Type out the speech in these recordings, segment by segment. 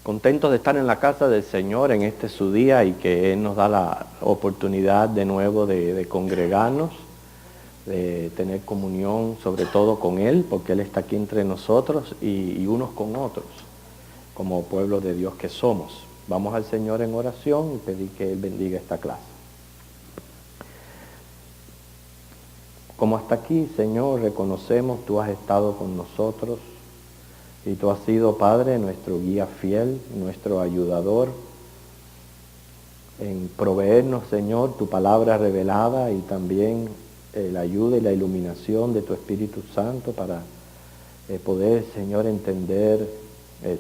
Contentos de estar en la casa del Señor en este su día y que Él nos da la oportunidad de nuevo de congregarnos, de tener comunión sobre todo con Él, porque Él está aquí entre nosotros y unos con otros, como pueblo de Dios que somos. Vamos al Señor en oración y pedir que Él bendiga esta clase. Como hasta aquí, Señor, reconocemos, tú has estado con nosotros y tú has sido, Padre, nuestro guía fiel, nuestro ayudador, en proveernos, Señor, tu palabra revelada y también la ayuda y la iluminación de tu Espíritu Santo para poder, Señor, entender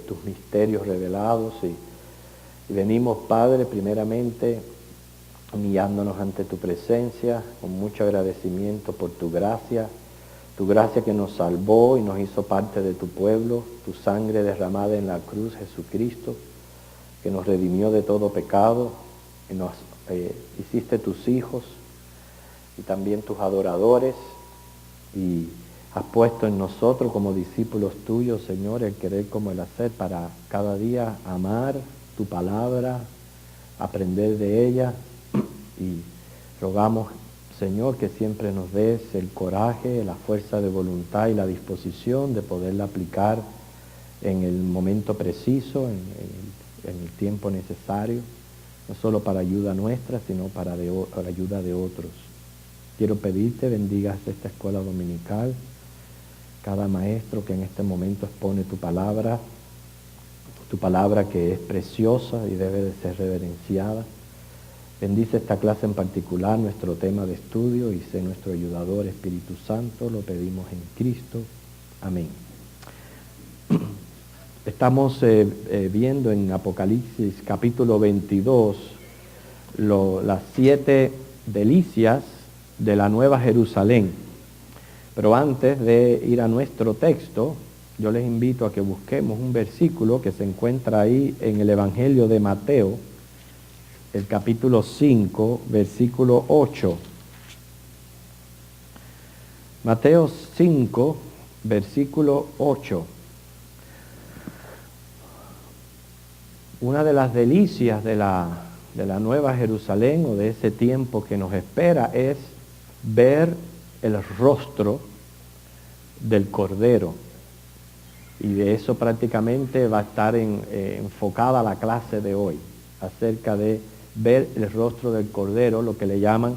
tus misterios revelados. Y venimos, Padre, primeramente humillándonos ante tu presencia, con mucho agradecimiento por tu gracia que nos salvó y nos hizo parte de tu pueblo, tu sangre derramada en la cruz, Jesucristo, que nos redimió de todo pecado, que nos hiciste tus hijos y también tus adoradores, y has puesto en nosotros como discípulos tuyos, Señor, el querer como el hacer para cada día amar tu palabra, aprender de ella, y rogamos, Señor, que siempre nos des el coraje, la fuerza de voluntad y la disposición de poderla aplicar en el momento preciso, en el tiempo necesario, no solo para ayuda nuestra, sino para ayuda de otros. Quiero pedirte, bendigas esta escuela dominical, cada maestro que en este momento expone tu palabra que es preciosa y debe de ser reverenciada. Bendice esta clase en particular, nuestro tema de estudio, y sé nuestro ayudador, Espíritu Santo, lo pedimos en Cristo. Amén. Estamos viendo en Apocalipsis capítulo 22 las 7 delicias de la Nueva Jerusalén. Pero antes de ir a nuestro texto, yo les invito a que busquemos un versículo que se encuentra ahí en el Evangelio de Mateo, el capítulo 5, versículo 8. Mateo 5, versículo 8. Una de las delicias de la Nueva Jerusalén, o de ese tiempo que nos espera, es ver el rostro del Cordero. Y de eso prácticamente va a estar enfocada la clase de hoy, acerca de ver el rostro del Cordero, lo que le llaman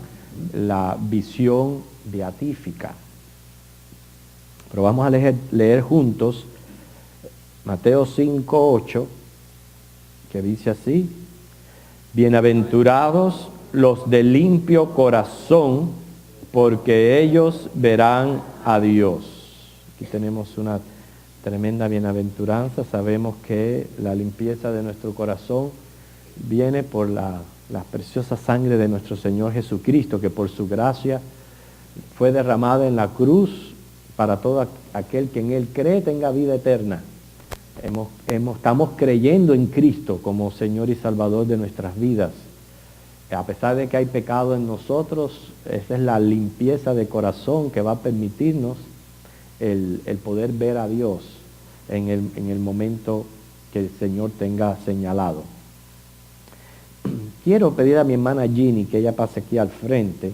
la visión beatífica. Pero vamos a leer juntos Mateo 5, 8, que dice así: bienaventurados los de limpio corazón, porque ellos verán a Dios. Aquí tenemos una tremenda bienaventuranza. Sabemos que la limpieza de nuestro corazón viene por la preciosa sangre de nuestro Señor Jesucristo, que por su gracia fue derramada en la cruz para todo aquel que en Él cree tenga vida eterna. Estamos creyendo en Cristo como Señor y Salvador de nuestras vidas. A pesar de que hay pecado en nosotros, esa es la limpieza de corazón que va a permitirnos el poder ver a Dios en el momento que el Señor tenga señalado. Quiero pedir a mi hermana Ginny que ella pase aquí al frente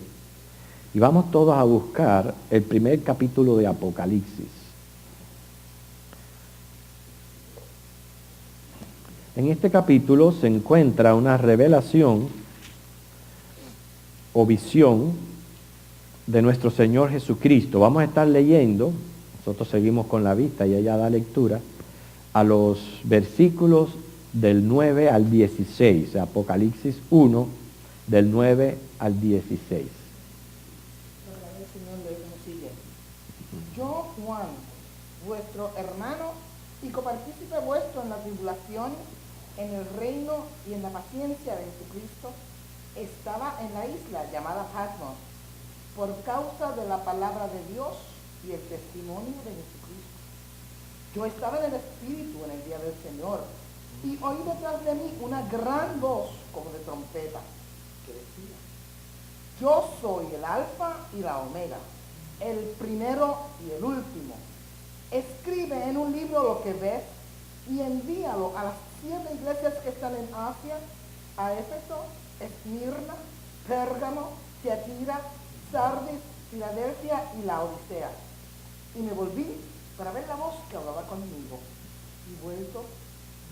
y vamos todos a buscar el primer capítulo de Apocalipsis. En este capítulo se encuentra una revelación o visión de nuestro Señor Jesucristo. Vamos a estar leyendo, nosotros seguimos con la vista y ella da lectura, a los versículos del 9 al 16, Apocalipsis 1, del 9 al 16. El Señor lee como sigue: yo, Juan, vuestro hermano y copartícipe vuestro en la tribulación, en el reino y en la paciencia de Jesucristo, estaba en la isla llamada Patmos, por causa de la palabra de Dios y el testimonio de Jesucristo. Yo estaba en el Espíritu en el día del Señor, y oí detrás de mí una gran voz como de trompeta, que decía: yo soy el Alfa y la Omega, el primero y el último. Escribe en un libro lo que ves y envíalo a las 7 iglesias que están en Asia, a Éfeso, Esmirna, Pérgamo, Tiatira, Sardis, Filadelfia y Laodicea. Y me volví para ver la voz que hablaba conmigo. Y vuelto,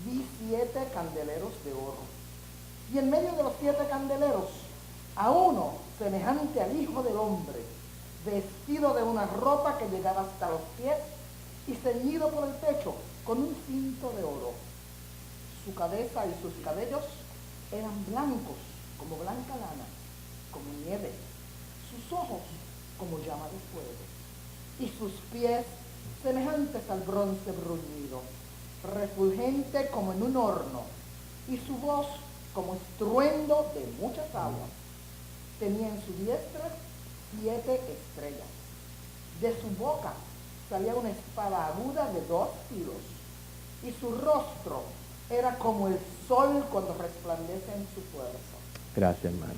vi 7 candeleros de oro. Y en medio de los 7 candeleros, a uno semejante al Hijo del Hombre, vestido de una ropa que llegaba hasta los pies y ceñido por el pecho con un cinto de oro. Su cabeza y sus cabellos eran blancos como blanca lana, como nieve, sus ojos como llama de fuego, y sus pies semejantes al bronce bruñido, refulgente como en un horno, y su voz como estruendo de muchas aguas. Tenía en su diestra 7 estrellas. De su boca salía una espada aguda de 2 filos, y su rostro era como el sol cuando resplandece en su fuerza. Gracias, hermano.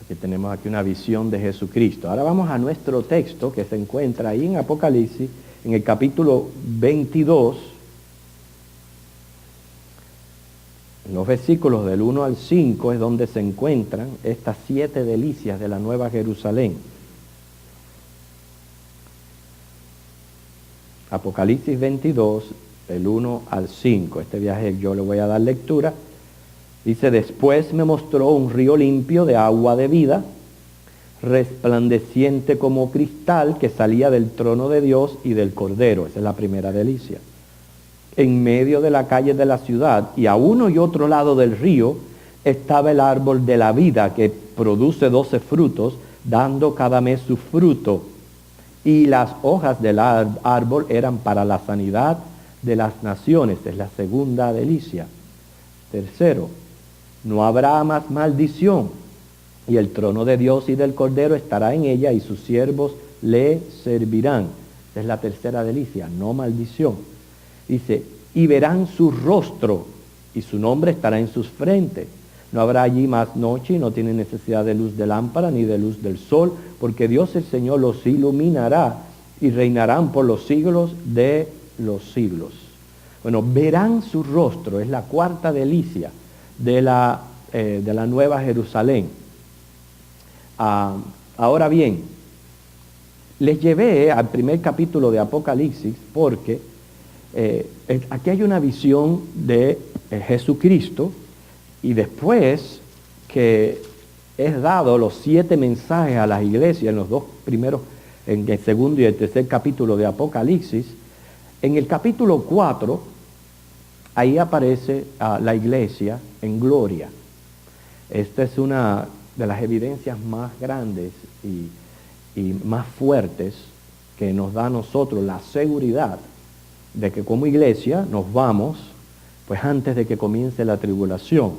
Aquí tenemos aquí una visión de Jesucristo. Ahora vamos a nuestro texto que se encuentra ahí en Apocalipsis, en el capítulo 22, en los versículos del 1 al 5 es donde se encuentran estas 7 delicias de la Nueva Jerusalén. Apocalipsis 22, del 1 al 5. Este viaje yo le voy a dar lectura. Dice, después me mostró un río limpio de agua de vida, resplandeciente como cristal, que salía del trono de Dios y del Cordero. Esa es la primera delicia. En medio de la calle de la ciudad, y a uno y otro lado del río, estaba el árbol de la vida, que produce 12 frutos, dando cada mes su fruto. Y las hojas del árbol eran para la sanidad de las naciones. Es la segunda delicia. Tercero, no habrá más maldición, y el trono de Dios y del Cordero estará en ella, y sus siervos le servirán. Esa es la tercera delicia, no maldición. Dice, y verán su rostro, y su nombre estará en sus frentes. No habrá allí más noche, y no tienen necesidad de luz de lámpara, ni de luz del sol, porque Dios el Señor los iluminará, y reinarán por los siglos de los siglos. Bueno, verán su rostro, es la cuarta delicia de la Nueva Jerusalén. Ahora bien, les llevé al primer capítulo de Apocalipsis porque aquí hay una visión de Jesucristo, y después que es dado los 7 mensajes a las iglesias en los 2 primeros, en el segundo y el tercer capítulo de Apocalipsis, en el capítulo 4, ahí aparece la iglesia en gloria. Esta es una de las evidencias más grandes y más fuertes que nos da a nosotros la seguridad de que como iglesia nos vamos, pues antes de que comience la tribulación.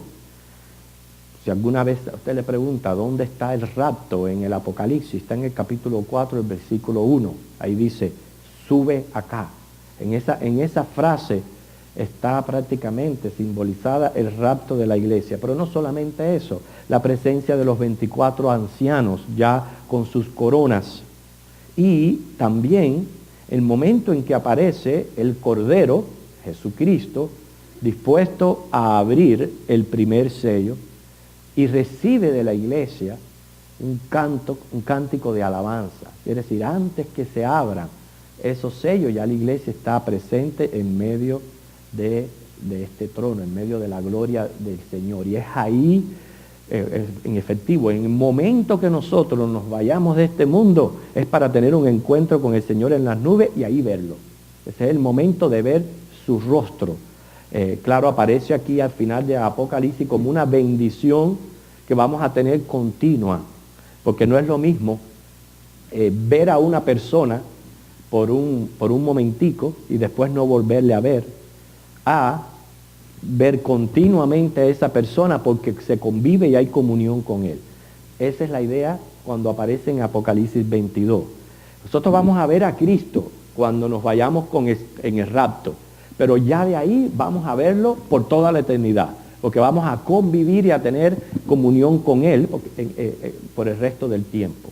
Si alguna vez a usted le pregunta dónde está el rapto en el Apocalipsis, está en el capítulo 4, el versículo 1. Ahí dice, sube acá. En esa frase está prácticamente simbolizada el rapto de la iglesia. Pero no solamente eso, la presencia de los 24 ancianos ya con sus coronas. Y también el momento en que aparece el Cordero, Jesucristo, dispuesto a abrir el primer sello, y recibe de la iglesia un cántico de alabanza. Es decir, antes que se abran esos sellos, ya la iglesia está presente en medio de este trono, en medio de la gloria del Señor. Y es ahí, en efectivo, en el momento que nosotros nos vayamos de este mundo, es para tener un encuentro con el Señor en las nubes y ahí verlo. Ese es el momento de ver su rostro. Claro, aparece aquí al final de Apocalipsis como una bendición que vamos a tener continua, porque no es lo mismo ver a una persona por un momentico y después no volverle a ver, a ver continuamente a esa persona porque se convive y hay comunión con él. Esa es la idea cuando aparece en Apocalipsis 22. Nosotros vamos a ver a Cristo cuando nos vayamos en el rapto, pero ya de ahí vamos a verlo por toda la eternidad, porque vamos a convivir y a tener comunión con Él por el resto del tiempo.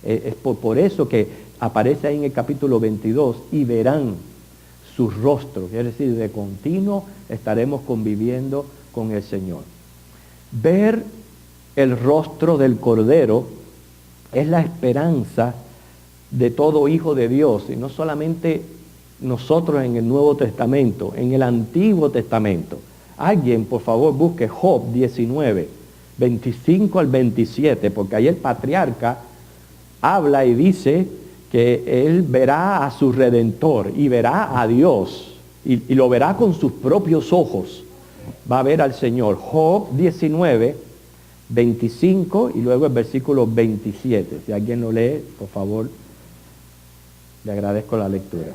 Es por eso que aparece ahí en el capítulo 22, y verán su rostro, quiere decir, de continuo estaremos conviviendo con el Señor. Ver el rostro del Cordero es la esperanza de todo hijo de Dios, y no solamente nosotros en el Nuevo Testamento, en el Antiguo Testamento. Alguien, por favor, busque Job 19, 25 al 27, porque ahí el patriarca habla y dice que él verá a su Redentor y verá a Dios, y lo verá con sus propios ojos. Va a ver al Señor. Job 19, 25 y luego el versículo 27. Si alguien lo lee, por favor, le agradezco la lectura.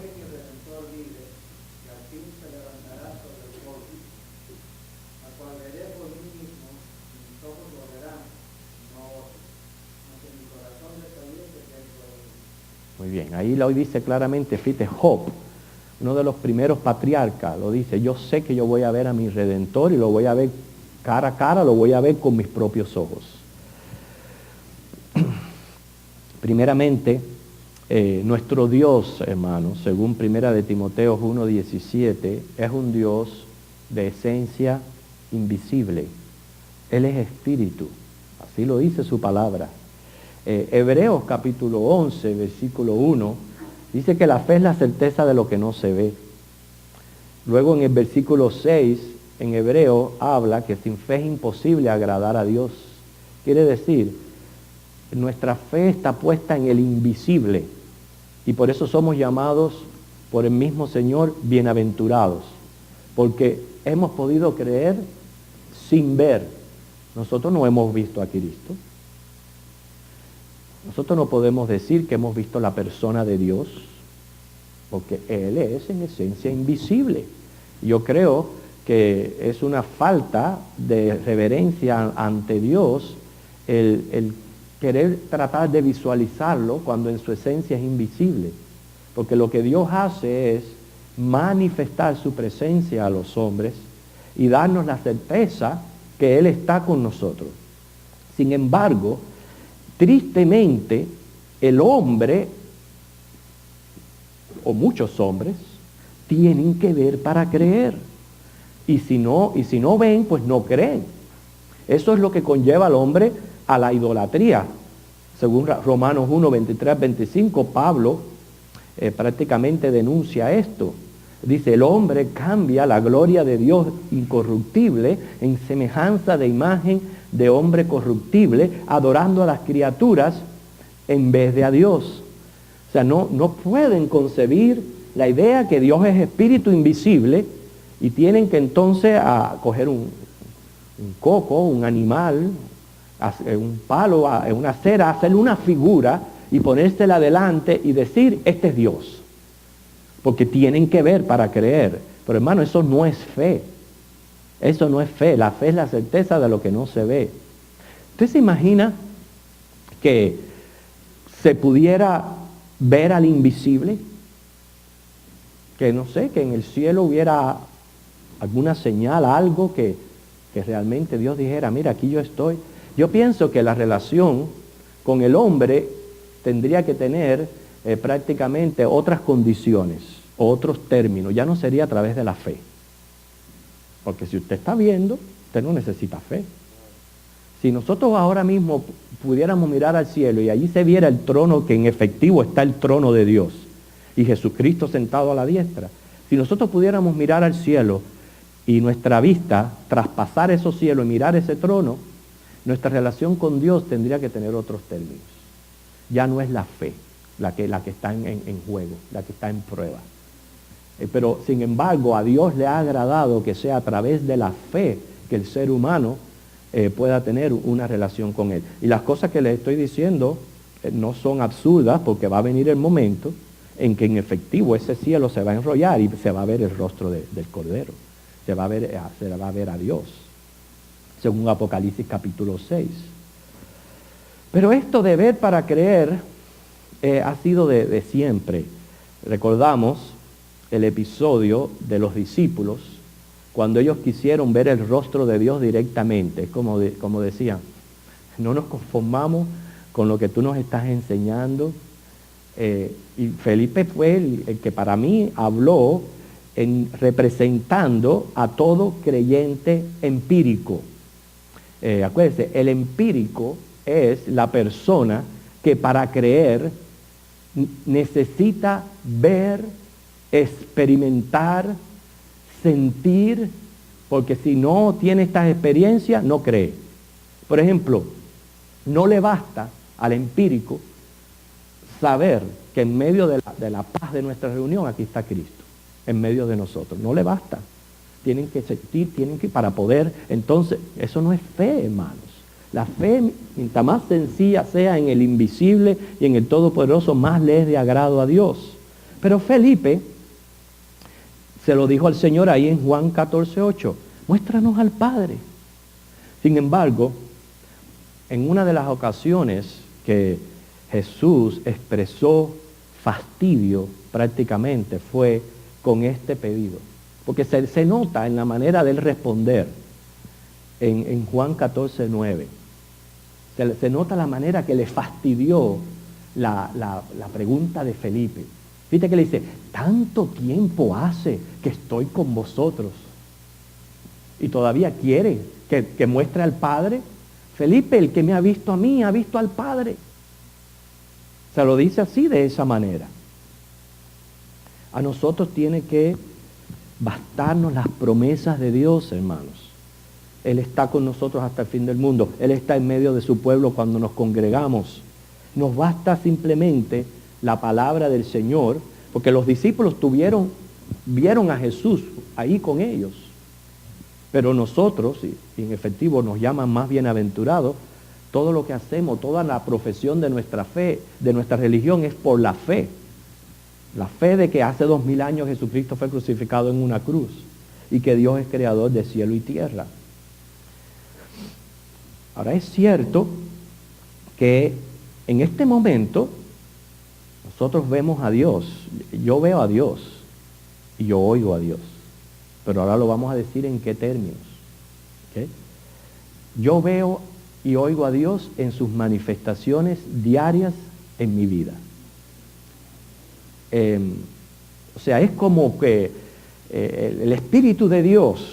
Muy bien, ahí lo dice claramente, fíjate, Job, uno de los primeros patriarcas, lo dice: yo sé que yo voy a ver a mi Redentor y lo voy a ver cara a cara, lo voy a ver con mis propios ojos. Primeramente, nuestro Dios, hermanos, según Primera de Timoteo 1:17, es un Dios de esencia invisible. Él es espíritu, así lo dice su palabra. Hebreos capítulo 11, versículo 1, dice que la fe es la certeza de lo que no se ve. Luego en el versículo 6, en Hebreo, habla que sin fe es imposible agradar a Dios. Quiere decir, nuestra fe está puesta en el invisible, y por eso somos llamados por el mismo Señor bienaventurados, porque hemos podido creer sin ver. Nosotros no hemos visto a Cristo. Nosotros no podemos decir que hemos visto la persona de Dios, porque Él es en esencia invisible. Yo creo que es una falta de reverencia ante Dios el querer tratar de visualizarlo cuando en su esencia es invisible. Porque lo que Dios hace es manifestar su presencia a los hombres y darnos la certeza que Él está con nosotros. Sin embargo, tristemente, el hombre, o muchos hombres, tienen que ver para creer. Y si no ven, pues no creen. Eso es lo que conlleva al hombre a la idolatría. Según Romanos 1, 23, 25, Pablo prácticamente denuncia esto. Dice: el hombre cambia la gloria de Dios incorruptible en semejanza de imagen de hombre corruptible, adorando a las criaturas en vez de a Dios. O sea, no pueden concebir la idea que Dios es espíritu invisible, y tienen que entonces coger un coco, un animal, un palo, una cera, hacerle una figura y ponérsela delante y decir: este es Dios. Porque tienen que ver para creer. Pero hermano, eso no es fe. Eso no es fe. La fe es la certeza de lo que no se ve. ¿Usted se imagina que se pudiera ver al invisible? Que no sé, que en el cielo hubiera alguna señal, algo que realmente Dios dijera: mira, aquí yo estoy. Yo pienso que la relación con el hombre tendría que tener prácticamente otras condiciones, otros términos. Ya no sería a través de la fe. Porque si usted está viendo, usted no necesita fe. Si nosotros ahora mismo pudiéramos mirar al cielo y allí se viera el trono, que en efectivo está el trono de Dios, y Jesucristo sentado a la diestra, si nosotros pudiéramos mirar al cielo y nuestra vista traspasar esos cielos y mirar ese trono, nuestra relación con Dios tendría que tener otros términos. Ya no es la fe la que está en juego, la que está en prueba. Pero sin embargo, a Dios le ha agradado que sea a través de la fe que el ser humano pueda tener una relación con Él. Y las cosas que les estoy diciendo no son absurdas, porque va a venir el momento en que en efectivo ese cielo se va a enrollar y se va a ver el rostro del Cordero. Se va a ver a Dios, según Apocalipsis capítulo 6. Pero esto de ver para creer ha sido de siempre. Recordamos el episodio de los discípulos, cuando ellos quisieron ver el rostro de Dios directamente. Como decían: no nos conformamos con lo que tú nos estás enseñando, Y Felipe fue el que para mí habló representando a todo creyente empírico. Acuérdense, el empírico es la persona que para creer necesita ver, experimentar, sentir, porque si no tiene estas experiencias, no cree. Por ejemplo, no le basta al empírico saber que en medio de la paz de nuestra reunión, aquí está Cristo, en medio de nosotros. No le basta. Tienen que sentir, para poder, entonces, eso no es fe, hermanos. La fe, mientras más sencilla sea en el invisible y en el Todopoderoso, más le es de agrado a Dios. Pero Felipe se lo dijo al Señor ahí en Juan 14:8, muéstranos al Padre. Sin embargo, en una de las ocasiones que Jesús expresó fastidio prácticamente fue con este pedido. Porque se nota en la manera de él responder en Juan 14:9. Se nota la manera que le fastidió la pregunta de Felipe. Fíjate que le dice, tanto tiempo hace que estoy con vosotros y todavía quiere que muestre al Padre. Felipe, el que me ha visto a mí, ha visto al Padre. Se lo dice así, de esa manera. A nosotros tiene que bastarnos las promesas de Dios, hermanos. Él está con nosotros hasta el fin del mundo. Él está en medio de su pueblo cuando nos congregamos. Nos basta simplemente la palabra del Señor, porque los discípulos vieron a Jesús ahí con ellos. Pero nosotros, y en efectivo nos llaman más bienaventurados, todo lo que hacemos, toda la profesión de nuestra fe, de nuestra religión, es por la fe. La fe de que hace 2000 años Jesucristo fue crucificado en una cruz y que Dios es creador de cielo y tierra. Ahora es cierto que en este momento nosotros vemos a Dios. Yo veo a Dios y yo oigo a Dios. Pero ahora lo vamos a decir en qué términos. ¿Okay? Yo veo y oigo a Dios en sus manifestaciones diarias en mi vida. O sea, es como que el Espíritu de Dios,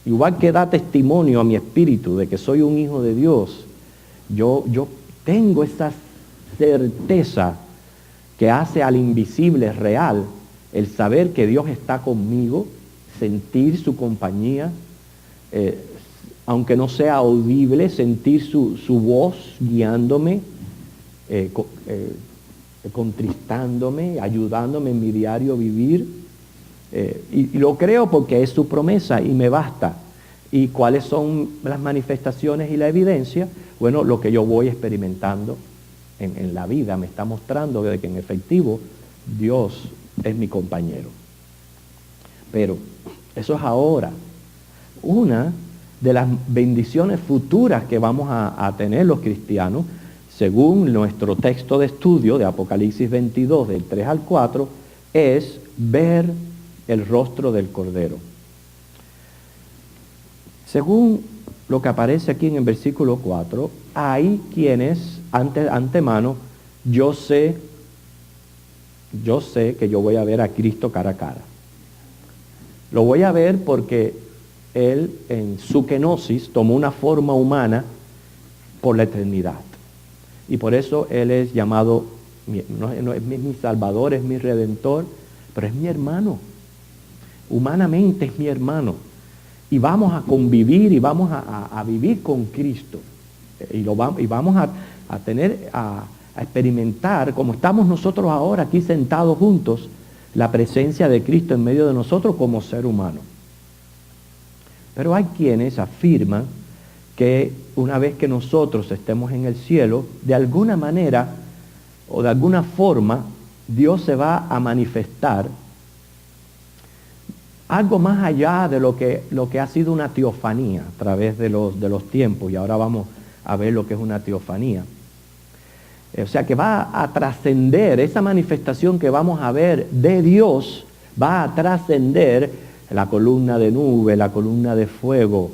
igual que da testimonio a mi espíritu de que soy un hijo de Dios, yo tengo esa certeza que hace al invisible real, el saber que Dios está conmigo, sentir su compañía, aunque no sea audible, sentir su voz guiándome, contristándome, ayudándome en mi diario vivir. Y lo creo porque es su promesa y me basta. ¿Y cuáles son las manifestaciones y la evidencia? Bueno, lo que yo voy experimentando en la vida me está mostrando de que en efectivo Dios es mi compañero. Pero eso es ahora. Una de las bendiciones futuras que vamos a tener los cristianos, según nuestro texto de estudio de Apocalipsis 22, del 3 al 4, es ver el rostro del Cordero. Según lo que aparece aquí en el versículo 4, hay quienes, antemano, yo sé que yo voy a ver a Cristo cara a cara. Lo voy a ver porque Él en su kenosis tomó una forma humana por la eternidad. Y por eso Él es llamado, no es mi Salvador, es mi Redentor, pero es mi hermano. Humanamente es mi hermano. Y vamos a convivir y vamos a vivir con Cristo. Y vamos a tener, a experimentar, como estamos nosotros ahora aquí sentados juntos, la presencia de Cristo en medio de nosotros como ser humano. Pero hay quienes afirman que una vez que nosotros estemos en el cielo, de alguna manera o de alguna forma, Dios se va a manifestar algo más allá de lo que ha sido una teofanía a través de los tiempos, y ahora vamos a ver lo que es una teofanía. O sea que va a trascender, esa manifestación que vamos a ver de Dios, va a trascender la columna de nube, la columna de fuego.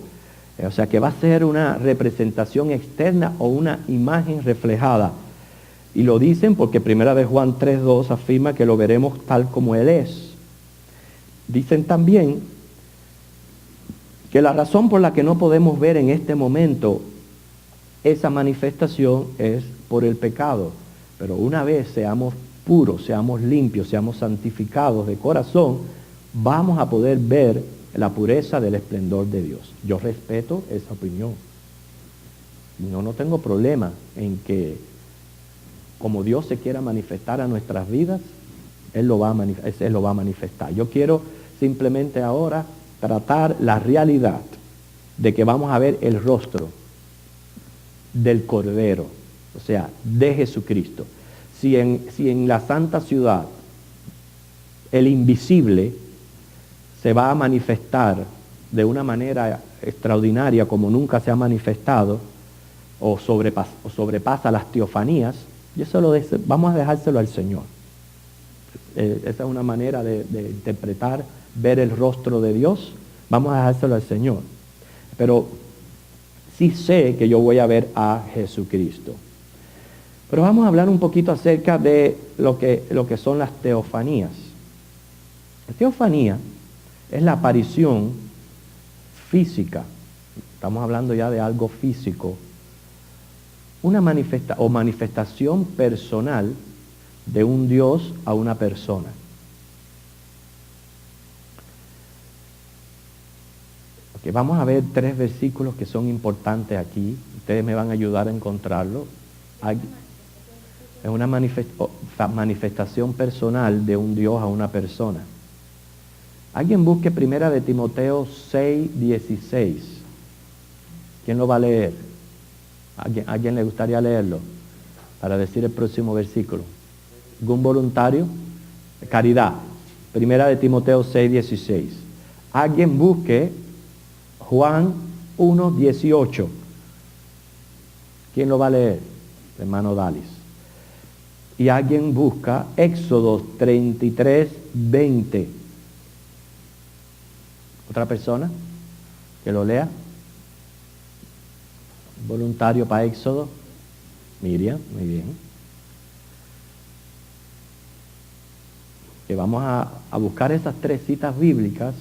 O sea que va a ser una representación externa o una imagen reflejada. Y lo dicen porque primera de Juan 3:2 afirma que lo veremos tal como Él es. Dicen también que la razón por la que no podemos ver en este momento esa manifestación es por el pecado. Pero una vez seamos puros, seamos limpios, seamos santificados de corazón, vamos a poder ver la pureza del esplendor de Dios. Yo respeto esa opinión. No tengo problema en que, como Dios se quiera manifestar a nuestras vidas, Él lo va a manifestar. Yo quiero simplemente ahora tratar la realidad de que vamos a ver el rostro del Cordero, o sea, de Jesucristo. Si en la santa ciudad el invisible se va a manifestar de una manera extraordinaria como nunca se ha manifestado, o sobrepasa las teofanías, y eso vamos a dejárselo al Señor. Esa es una manera de interpretar, ver el rostro de Dios. Vamos a dejárselo al Señor. Pero sí sé que yo voy a ver a Jesucristo. Pero vamos a hablar un poquito acerca de lo que son las teofanías. La teofanía es la aparición física. Estamos hablando ya de algo físico. Una manifestación personal de un Dios a una persona. Okay, vamos a ver 3 versículos que son importantes aquí. Ustedes me van a ayudar a encontrarlo. Es una manifestación personal de un Dios a una persona. Alguien busque primera de Timoteo 6:16. ¿Quién lo va a leer? ¿Alguien le gustaría leerlo? Para decir el próximo versículo. ¿Algún voluntario? Caridad. Primera de Timoteo 6:16. Alguien busque Juan 1:18. ¿Quién lo va a leer? Hermano Dalis. Y alguien busca Éxodo 33:20. ¿Otra persona que lo lea? Voluntario para Éxodo. Miriam, muy bien. Que vamos a buscar esas 3 citas bíblicas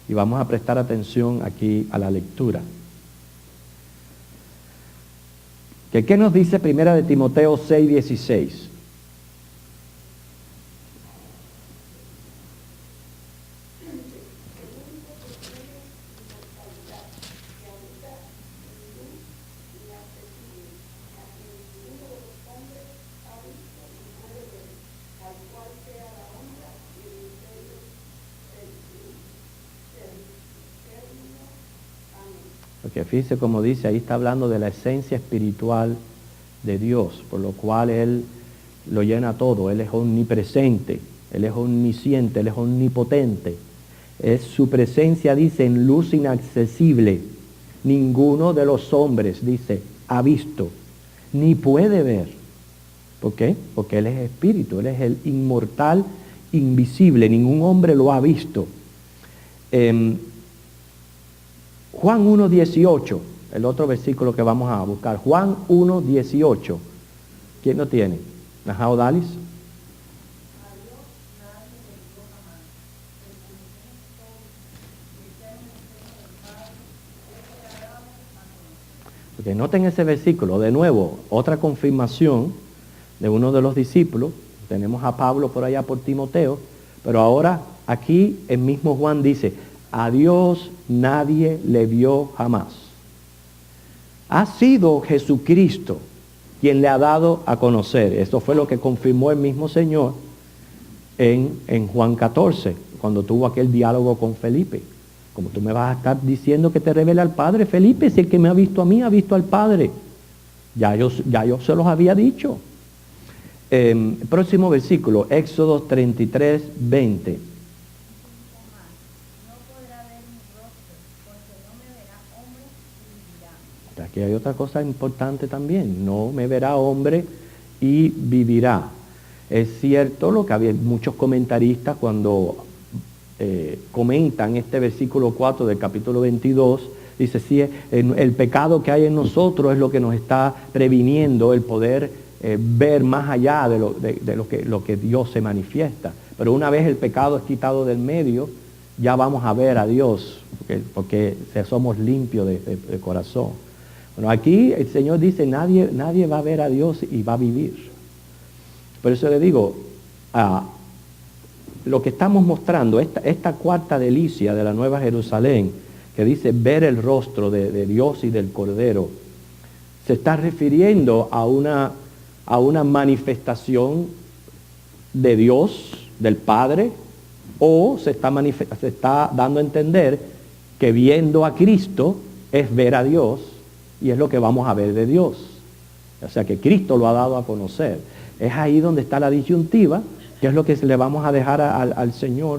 y vamos a prestar atención aquí a la lectura. ¿Qué nos dice primera de Timoteo 6:16? Porque fíjese como dice, ahí está hablando de la esencia espiritual de Dios, por lo cual Él lo llena todo. Él es omnipresente, Él es omnisciente, Él es omnipotente. Es su presencia, dice, en luz inaccesible. Ninguno de los hombres, dice, ha visto, ni puede ver. ¿Por qué? Porque Él es espíritu, Él es el inmortal, invisible. Ningún hombre lo ha visto. Juan 1:18, el otro versículo que vamos a buscar. Juan 1:18. ¿Quién lo tiene? Ajá, Odalis. Porque noten ese versículo, de nuevo, otra confirmación de uno de los discípulos. Tenemos a Pablo por allá por Timoteo, pero ahora aquí el mismo Juan dice, a Dios nadie le vio jamás. Ha sido Jesucristo quien le ha dado a conocer. Esto fue lo que confirmó el mismo Señor en Juan 14, cuando tuvo aquel diálogo con Felipe. Como tú me vas a estar diciendo que te revela al Padre, Felipe, si el que me ha visto a mí ha visto al Padre. Ya yo se los había dicho. Próximo versículo, Éxodo 33:20. Aquí hay otra cosa importante también. No me verá hombre y vivirá. Es cierto lo que había muchos comentaristas cuando comentan este versículo 4 del capítulo 22. Dice, sí, el pecado que hay en nosotros es lo que nos está previniendo el poder ver más allá de lo que Dios se manifiesta. Pero una vez el pecado es quitado del medio, ya vamos a ver a Dios, porque somos limpios de corazón. Bueno, aquí el Señor dice, nadie va a ver a Dios y va a vivir. Por eso le digo, lo que estamos mostrando, esta cuarta delicia de la Nueva Jerusalén, que dice ver el rostro de Dios y del Cordero, se está refiriendo a una manifestación de Dios, del Padre, o se está dando a entender que viendo a Cristo es ver a Dios, y es lo que vamos a ver de Dios. O sea que Cristo lo ha dado a conocer. Es ahí donde está la disyuntiva, que es lo que le vamos a dejar al Señor.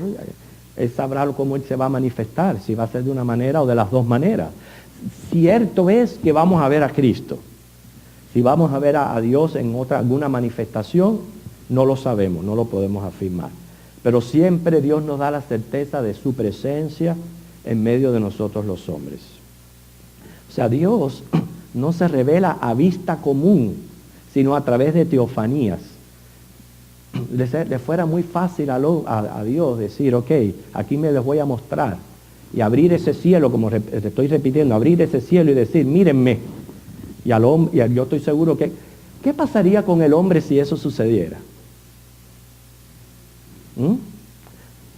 Él sabrá cómo Él se va a manifestar, si va a ser de una manera o de las dos maneras. Cierto es que vamos a ver a Cristo. Si vamos a ver a Dios en alguna manifestación, no lo sabemos, no lo podemos afirmar. Pero siempre Dios nos da la certeza de su presencia en medio de nosotros los hombres. O sea, Dios no se revela a vista común, sino a través de teofanías. Le fuera muy fácil a Dios decir, ok, aquí me les voy a mostrar, y abrir ese cielo, como estoy repitiendo, abrir ese cielo y decir, mírenme. Y yo estoy seguro que, ¿qué pasaría con el hombre si eso sucediera?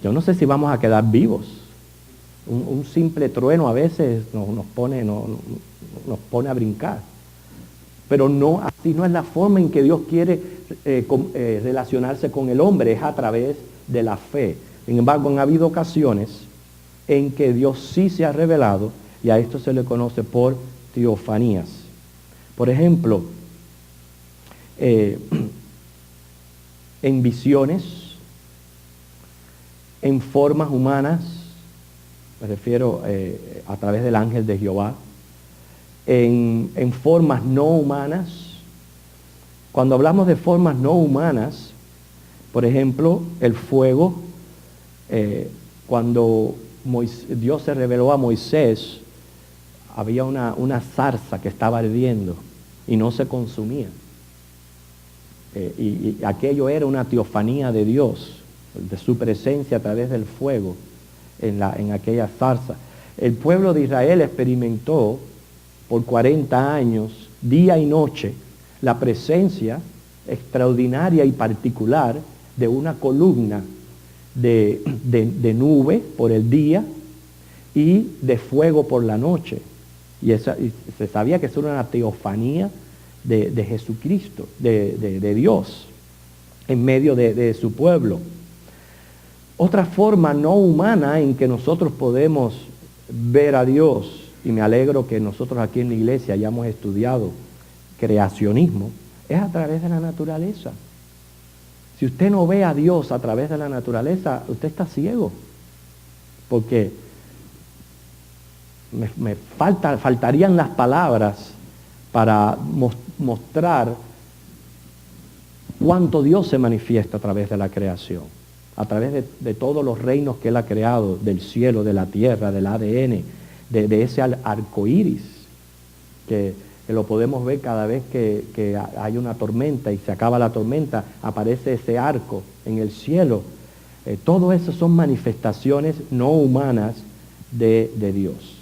Yo no sé si vamos a quedar vivos. Un simple trueno a veces nos pone a brincar. Pero no, así no es la forma en que Dios quiere relacionarse con el hombre, es a través de la fe. Sin embargo, han habido ocasiones en que Dios sí se ha revelado, y a esto se le conoce por teofanías. Por ejemplo, en visiones, en formas humanas, me refiero a través del ángel de Jehová, en formas no humanas. Cuando hablamos de formas no humanas, por ejemplo, el fuego, cuando Dios se reveló a Moisés, había una zarza que estaba ardiendo y no se consumía. Y aquello era una teofanía de Dios, de su presencia a través del fuego en aquella zarza. El pueblo de Israel experimentó por 40 años, día y noche, la presencia extraordinaria y particular de una columna de nube por el día y de fuego por la noche. Y se sabía que eso era una teofanía de Jesucristo, de Dios, en medio de su pueblo. Otra forma no humana en que nosotros podemos ver a Dios, y me alegro que nosotros aquí en la iglesia hayamos estudiado creacionismo, es a través de la naturaleza. Si usted no ve a Dios a través de la naturaleza, usted está ciego, porque faltarían las palabras para mostrar cuánto Dios se manifiesta a través de la creación, a través de todos los reinos que Él ha creado, del cielo, de la tierra, del ADN, de ese arco iris, que lo podemos ver cada vez que hay una tormenta y se acaba la tormenta, aparece ese arco en el cielo. Todo eso son manifestaciones no humanas de Dios.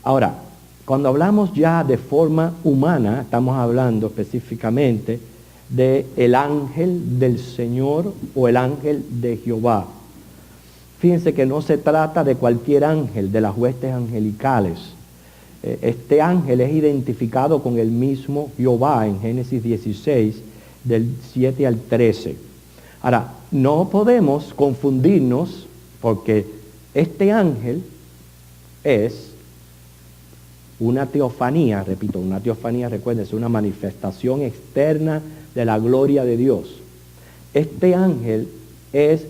Ahora, cuando hablamos ya de forma humana, estamos hablando específicamente del ángel del Señor o el ángel de Jehová. Fíjense que no se trata de cualquier ángel de las huestes angelicales. Este ángel es identificado con el mismo Jehová en Génesis 16, del 7 al 13. Ahora, no podemos confundirnos porque este ángel es una teofanía, repito, una teofanía, recuerden, es una manifestación externa de la gloria de Dios. Este ángel es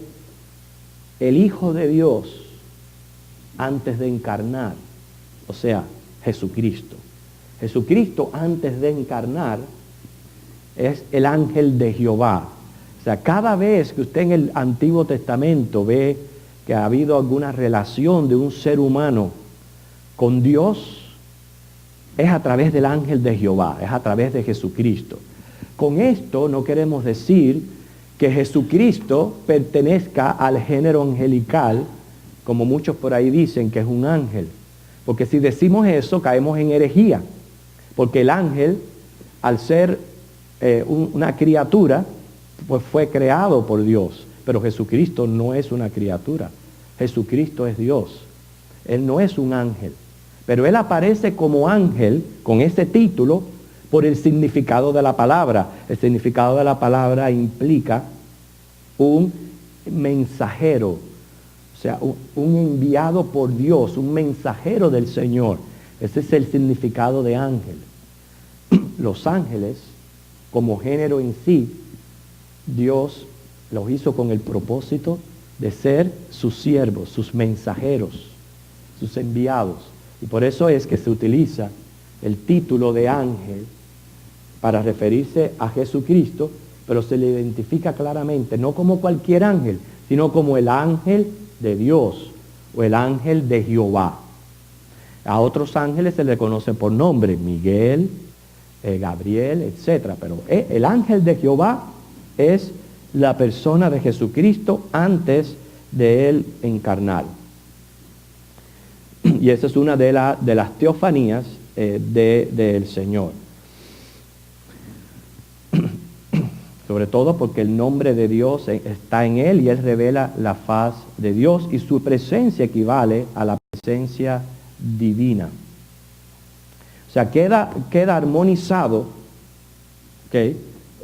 el Hijo de Dios antes de encarnar, o sea, Jesucristo. Jesucristo antes de encarnar es el ángel de Jehová. O sea, cada vez que usted en el Antiguo Testamento ve que ha habido alguna relación de un ser humano con Dios, es a través del ángel de Jehová, es a través de Jesucristo. Con esto no queremos decir que Jesucristo pertenezca al género angelical, como muchos por ahí dicen que es un ángel. Porque si decimos eso, caemos en herejía. Porque el ángel, al ser una criatura, pues fue creado por Dios. Pero Jesucristo no es una criatura. Jesucristo es Dios. Él no es un ángel. Pero Él aparece como ángel con ese título por el significado de la palabra. El significado de la palabra implica un mensajero, o sea, un enviado por Dios, un mensajero del Señor. Ese es el significado de ángel. Los ángeles, como género en sí, Dios los hizo con el propósito de ser sus siervos, sus mensajeros, sus enviados. Y por eso es que se utiliza el título de ángel para referirse a Jesucristo, pero se le identifica claramente, no como cualquier ángel, sino como el ángel de Dios o el ángel de Jehová. A otros ángeles se le conoce por nombre, Miguel, Gabriel, etc. Pero el ángel de Jehová es la persona de Jesucristo antes de él encarnar. Y esa es una de las teofanías del Señor. Sobre todo porque el nombre de Dios está en él y él revela la faz de Dios y su presencia equivale a la presencia divina. O sea, queda armonizado, ¿okay?,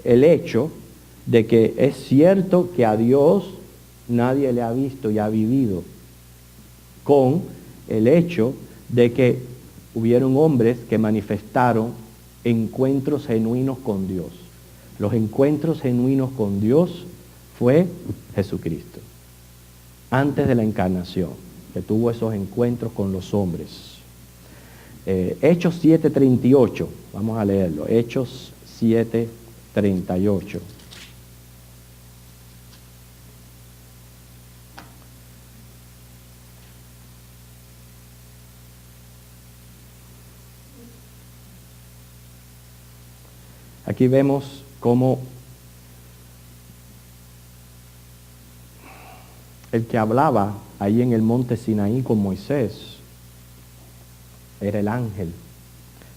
el hecho de que es cierto que a Dios nadie le ha visto y ha vivido, con el hecho de que hubieron hombres que manifestaron encuentros genuinos con Dios. Los encuentros genuinos con Dios fue Jesucristo, antes de la encarnación, que tuvo esos encuentros con los hombres. Hechos 7:38, vamos a leerlo, Hechos 7:38. Aquí vemos cómo el que hablaba ahí en el monte Sinaí con Moisés era el ángel.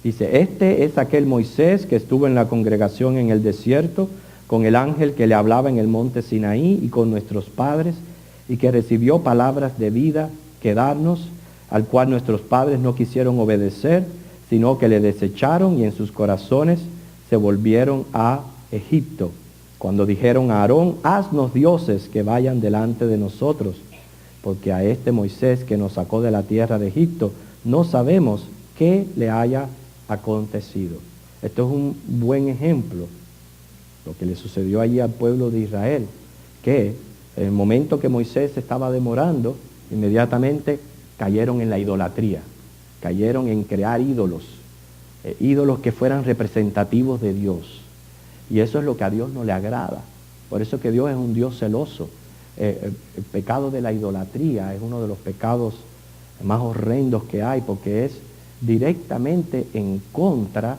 Dice, este es aquel Moisés que estuvo en la congregación en el desierto con el ángel que le hablaba en el monte Sinaí y con nuestros padres y que recibió palabras de vida que darnos, al cual nuestros padres no quisieron obedecer, sino que le desecharon y en sus corazones se volvieron a Egipto, cuando dijeron a Aarón, haznos dioses que vayan delante de nosotros, porque a este Moisés que nos sacó de la tierra de Egipto, no sabemos qué le haya acontecido. Esto es un buen ejemplo, lo que le sucedió allí al pueblo de Israel, que en el momento que Moisés estaba demorando, inmediatamente cayeron en la idolatría, cayeron en crear ídolos, ídolos que fueran representativos de Dios. Y eso es lo que a Dios no le agrada. Por eso que Dios es un Dios celoso. El pecado de la idolatría es uno de los pecados más horrendos que hay, porque es directamente en contra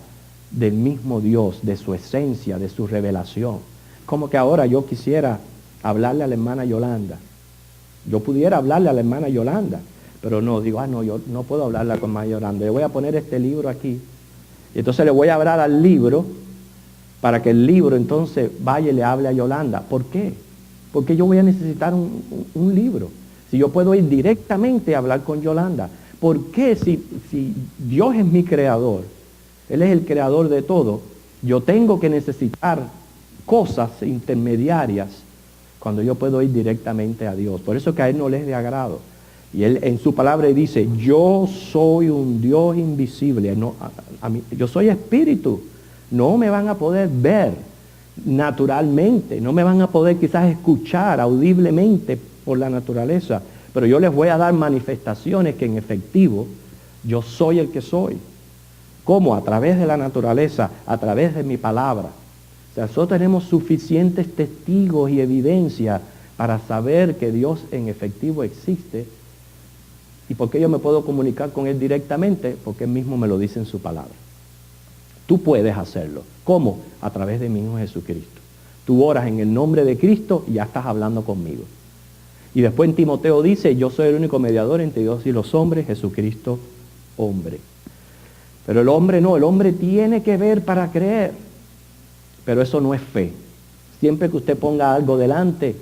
del mismo Dios, de su esencia, de su revelación. Como que ahora yo quisiera hablarle a la hermana Yolanda. Yo pudiera hablarle a la hermana Yolanda, pero no, digo, no, yo no puedo hablarle con hermana Yolanda. Le voy a poner este libro aquí. Y entonces le voy a hablar al libro para que el libro entonces vaya y le hable a Yolanda. ¿Por qué? Porque yo voy a necesitar un libro. Si yo puedo ir directamente a hablar con Yolanda. ¿Por qué si Dios es mi creador, Él es el creador de todo, yo tengo que necesitar cosas intermediarias cuando yo puedo ir directamente a Dios? Por eso que a Él no le es de agrado. Y Él en su palabra dice, yo soy un Dios invisible, no, yo soy espíritu, no me van a poder ver naturalmente, no me van a poder quizás escuchar audiblemente por la naturaleza, pero yo les voy a dar manifestaciones que en efectivo yo soy el que soy. ¿Cómo? A través de la naturaleza, a través de mi palabra. O sea, nosotros tenemos suficientes testigos y evidencia para saber que Dios en efectivo existe. ¿Y por qué yo me puedo comunicar con Él directamente? Porque Él mismo me lo dice en su palabra. Tú puedes hacerlo. ¿Cómo? A través de mi Hijo Jesucristo. Tú oras en el nombre de Cristo y ya estás hablando conmigo. Y después en Timoteo dice, yo soy el único mediador entre Dios y los hombres, Jesucristo, hombre. Pero el hombre no, el hombre tiene que ver para creer. Pero eso no es fe. Siempre que usted ponga algo delante,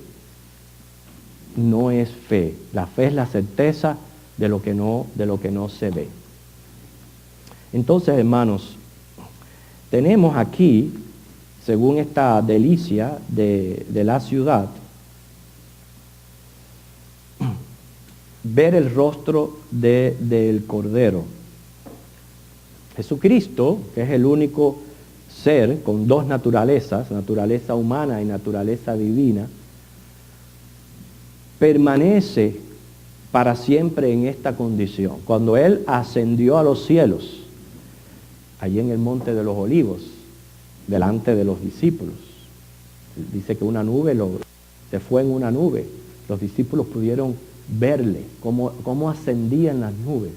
no es fe. La fe es la certeza de lo que no se ve. Entonces, hermanos, tenemos aquí, según esta delicia de la ciudad, ver el rostro del Cordero. Jesucristo, que es el único ser con dos naturalezas, naturaleza humana y naturaleza divina, permanece para siempre en esta condición. Cuando Él ascendió a los cielos, allí en el Monte de los Olivos, delante de los discípulos, dice que una nube se fue en una nube. Los discípulos pudieron verle, cómo ascendía en las nubes.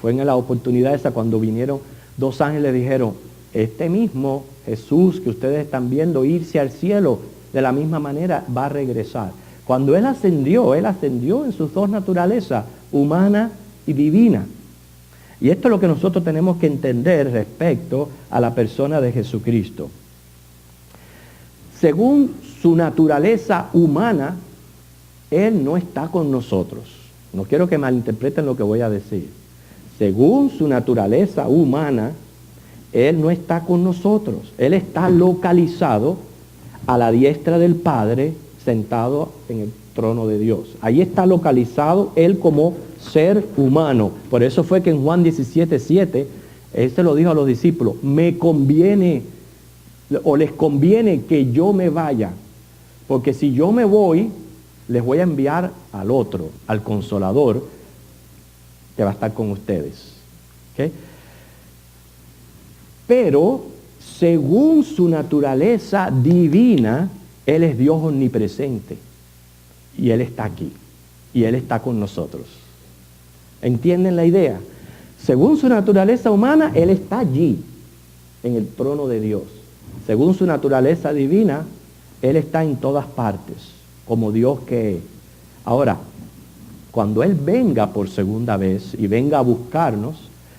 Fue en la oportunidad esa cuando vinieron dos ángeles y dijeron, este mismo Jesús que ustedes están viendo irse al cielo, de la misma manera va a regresar. Cuando Él ascendió en sus dos naturalezas, humana y divina. Y esto es lo que nosotros tenemos que entender respecto a la persona de Jesucristo. Según su naturaleza humana, Él no está con nosotros. No quiero que malinterpreten lo que voy a decir. Según su naturaleza humana, Él no está con nosotros. Él está localizado a la diestra del Padre, sentado en el trono de Dios. Ahí está localizado Él como ser humano. Por eso fue que en Juan 17:7, Él se lo dijo a los discípulos, me conviene, o les conviene que yo me vaya, porque si yo me voy, les voy a enviar al otro, al Consolador, que va a estar con ustedes. ¿Okay? Pero, según su naturaleza divina, Él es Dios omnipresente. Y Él está aquí. Y Él está con nosotros. ¿Entienden la idea? Según su naturaleza humana, Él está allí, en el trono de Dios. Según su naturaleza divina, Él está en todas partes, como Dios que es. Ahora, cuando Él venga por segunda vez y venga a buscarnos,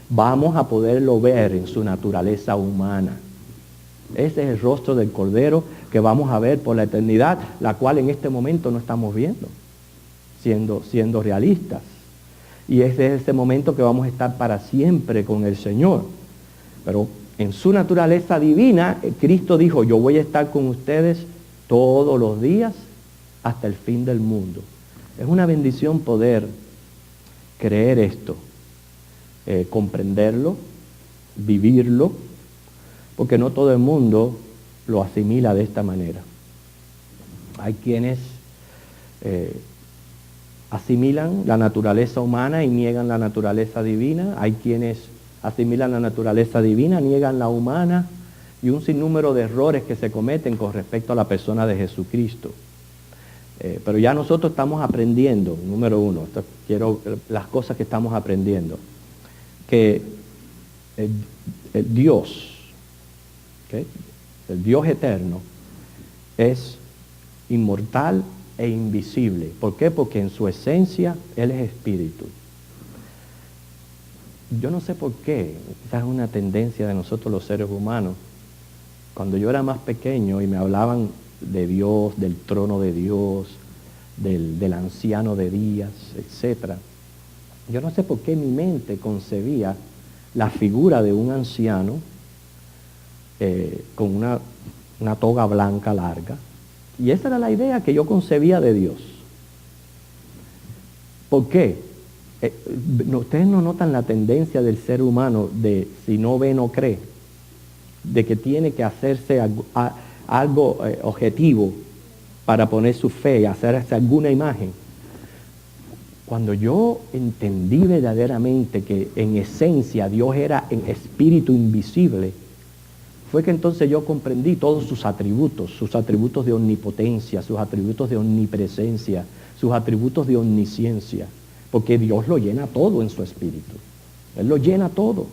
vamos a poderlo ver en su naturaleza humana. Ese es el rostro del Cordero que vamos a ver por la eternidad, la cual en este momento no estamos viendo, siendo realistas. Y ese es ese momento que vamos a estar para siempre con el Señor. Pero en su naturaleza divina, Cristo dijo, yo voy a estar con ustedes todos los días hasta el fin del mundo. Es una bendición poder creer esto, comprenderlo, vivirlo, porque no todo el mundo lo asimila de esta manera. Hay quienes asimilan la naturaleza humana y niegan la naturaleza divina. Hay quienes asimilan la naturaleza divina, niegan la humana, y un sinnúmero de errores que se cometen con respecto a la persona de Jesucristo. Pero ya nosotros estamos aprendiendo, número uno, las cosas que estamos aprendiendo, que el Dios, ¿okay? El Dios eterno, es inmortal e invisible. ¿Por qué? Porque en su esencia Él es espíritu. Yo no sé por qué, esa es una tendencia de nosotros los seres humanos. Cuando yo era más pequeño y me hablaban de Dios, del trono de Dios, del anciano de días, etc. Yo no sé por qué mi mente concebía la figura de un anciano con una toga blanca larga. Y esa era la idea que yo concebía de Dios. ¿Por qué? Ustedes no notan la tendencia del ser humano de si no ve, no cree, de que tiene que hacerse algo objetivo para poner su fe y hacerse alguna imagen. Cuando yo entendí verdaderamente que en esencia Dios era en espíritu invisible, fue que entonces yo comprendí todos sus atributos de omnipotencia, sus atributos de omnipresencia, sus atributos de omnisciencia. porque Dios lo llena todo en su espíritu. Él lo llena todo.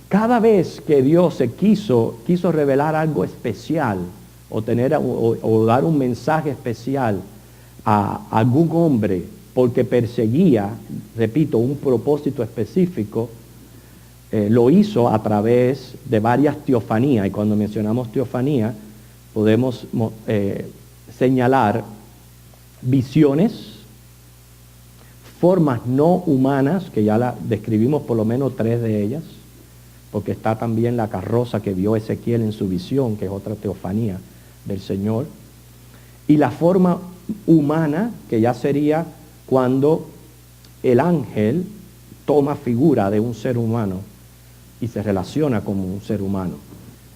Cada vez que Dios se quiso revelar algo especial o dar un mensaje especial a algún hombre porque perseguía, repito, un propósito específico, lo hizo a través de varias teofanías. Y cuando mencionamos teofanía, podemos señalar visiones, formas no humanas, que ya la describimos por lo menos 3 de ellas, porque está también la carroza que vio Ezequiel en su visión, que es otra teofanía del Señor, y la forma humana, que ya sería cuando el ángel toma figura de un ser humano y se relaciona como un ser humano.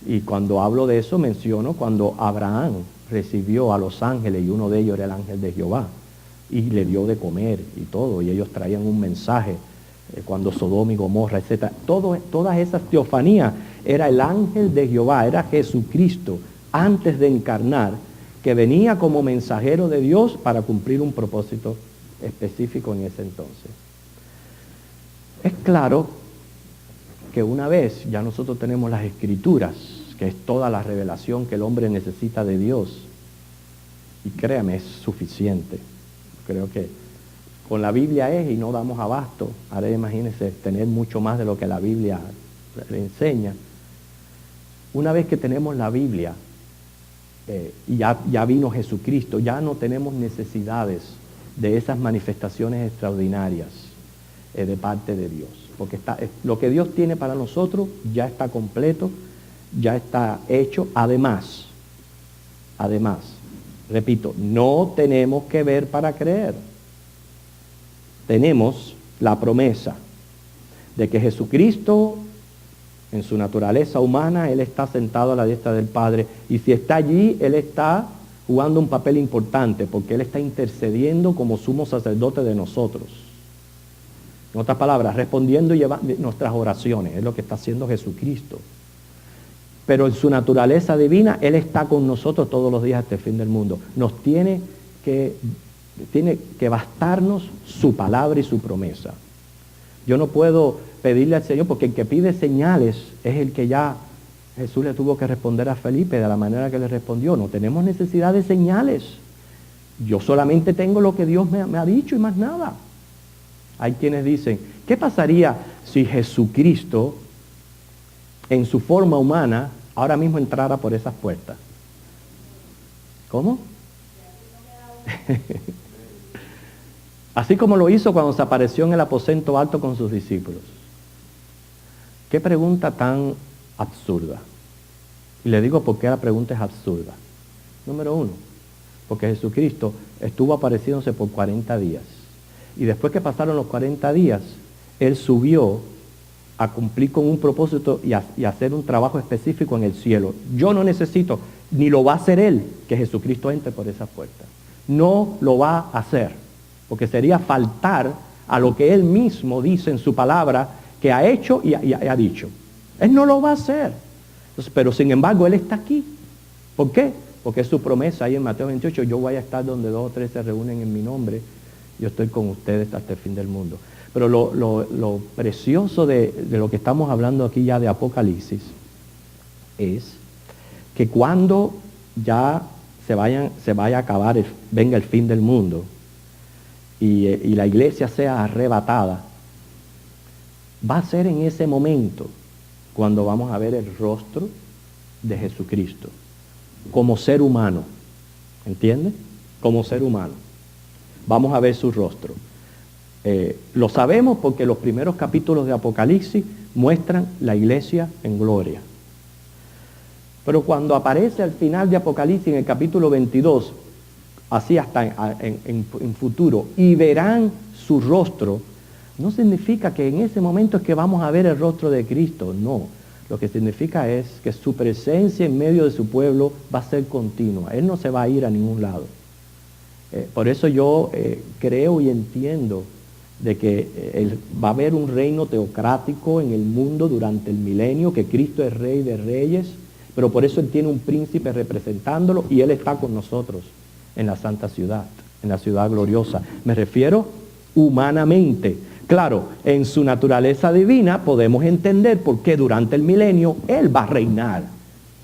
Y cuando hablo de eso menciono cuando Abraham recibió a los ángeles, y uno de ellos era el ángel de Jehová, y le dio de comer y todo, y ellos traían un mensaje cuando Sodoma y Gomorra, etc. Todas esas teofanías era el ángel de Jehová, era Jesucristo antes de encarnar, que venía como mensajero de Dios para cumplir un propósito específico en ese entonces. Es claro que una vez ya nosotros tenemos las Escrituras, que es toda la revelación que el hombre necesita de Dios, y créame, es suficiente. Creo que con la Biblia es, y no damos abasto. Ahora imagínense tener mucho más de lo que la Biblia le enseña. Una vez que tenemos la Biblia, y ya vino Jesucristo, ya no tenemos necesidades de esas manifestaciones extraordinarias de parte de Dios. Porque lo que Dios tiene para nosotros ya está completo, ya está hecho. Además, repito, no tenemos que ver para creer. Tenemos la promesa de que Jesucristo, en su naturaleza humana, Él está sentado a la diestra del Padre, y si está allí, Él está jugando un papel importante, porque Él está intercediendo como sumo sacerdote de nosotros. En otras palabras, respondiendo y llevando nuestras oraciones, es lo que está haciendo Jesucristo. Pero en su naturaleza divina, Él está con nosotros todos los días hasta el fin del mundo. Nos tiene que bastarnos su palabra y su promesa. Yo no puedo pedirle al Señor, porque el que pide señales es el que ya Jesús le tuvo que responder a Felipe de la manera que le respondió. No tenemos necesidad de señales. Yo solamente tengo lo que Dios me ha dicho y más nada. Hay quienes dicen, ¿qué pasaría si Jesucristo, en su forma humana, ahora mismo entrara por esas puertas? ¿Cómo? Así como lo hizo cuando se apareció en el aposento alto con sus discípulos. Qué pregunta tan absurda. Y le digo por qué la pregunta es absurda. Número 1, porque Jesucristo estuvo apareciéndose por 40 días. Y después que pasaron los 40 días, Él subió a cumplir con un propósito y a hacer un trabajo específico en el cielo. Yo no necesito, ni lo va a hacer Él, que Jesucristo entre por esa puerta. No lo va a hacer, porque sería faltar a lo que Él mismo dice en su palabra, que ha hecho y ha dicho. Él no lo va a hacer. Entonces, pero sin embargo, Él está aquí. ¿Por qué? Porque es su promesa ahí en Mateo 28, yo voy a estar donde 2 o 3 se reúnen en mi nombre, yo estoy con ustedes hasta el fin del mundo. Pero lo precioso de lo que estamos hablando aquí ya de Apocalipsis es que cuando ya se vaya a acabar, venga el fin del mundo y la iglesia sea arrebatada, va a ser en ese momento cuando vamos a ver el rostro de Jesucristo como ser humano. ¿Entiende? Como ser humano. Vamos a ver su rostro. Lo sabemos porque los primeros capítulos de Apocalipsis muestran la iglesia en gloria. Pero cuando aparece al final de Apocalipsis en el capítulo 22, así hasta en futuro, y verán su rostro, no significa que en ese momento es que vamos a ver el rostro de Cristo, no. Lo que significa es que su presencia en medio de su pueblo va a ser continua. Él no se va a ir a ningún lado. Por eso yo creo y entiendo de que va a haber un reino teocrático en el mundo durante el milenio, que Cristo es Rey de Reyes, pero por eso Él tiene un príncipe representándolo y Él está con nosotros en la santa ciudad. en la ciudad gloriosa. Me refiero humanamente. Claro, en su naturaleza divina podemos entender por qué durante el milenio Él va a reinar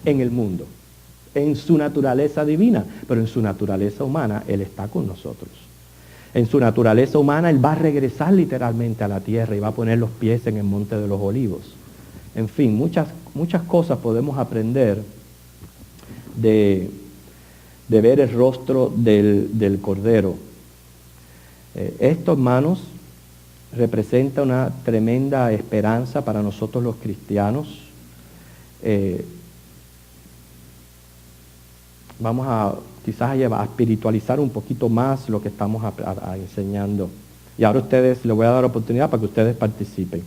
en el mundo. En su naturaleza divina, pero en su naturaleza humana Él está con nosotros. En su naturaleza humana Él va a regresar literalmente a la tierra y va a poner los pies en el monte de los olivos. En fin, muchas cosas podemos aprender de ver el rostro del Cordero. Esto, hermanos, representa una tremenda esperanza para nosotros los cristianos. Vamos a quizás a espiritualizar un poquito más lo que estamos enseñando. Y ahora ustedes, les voy a dar la oportunidad para que ustedes participen.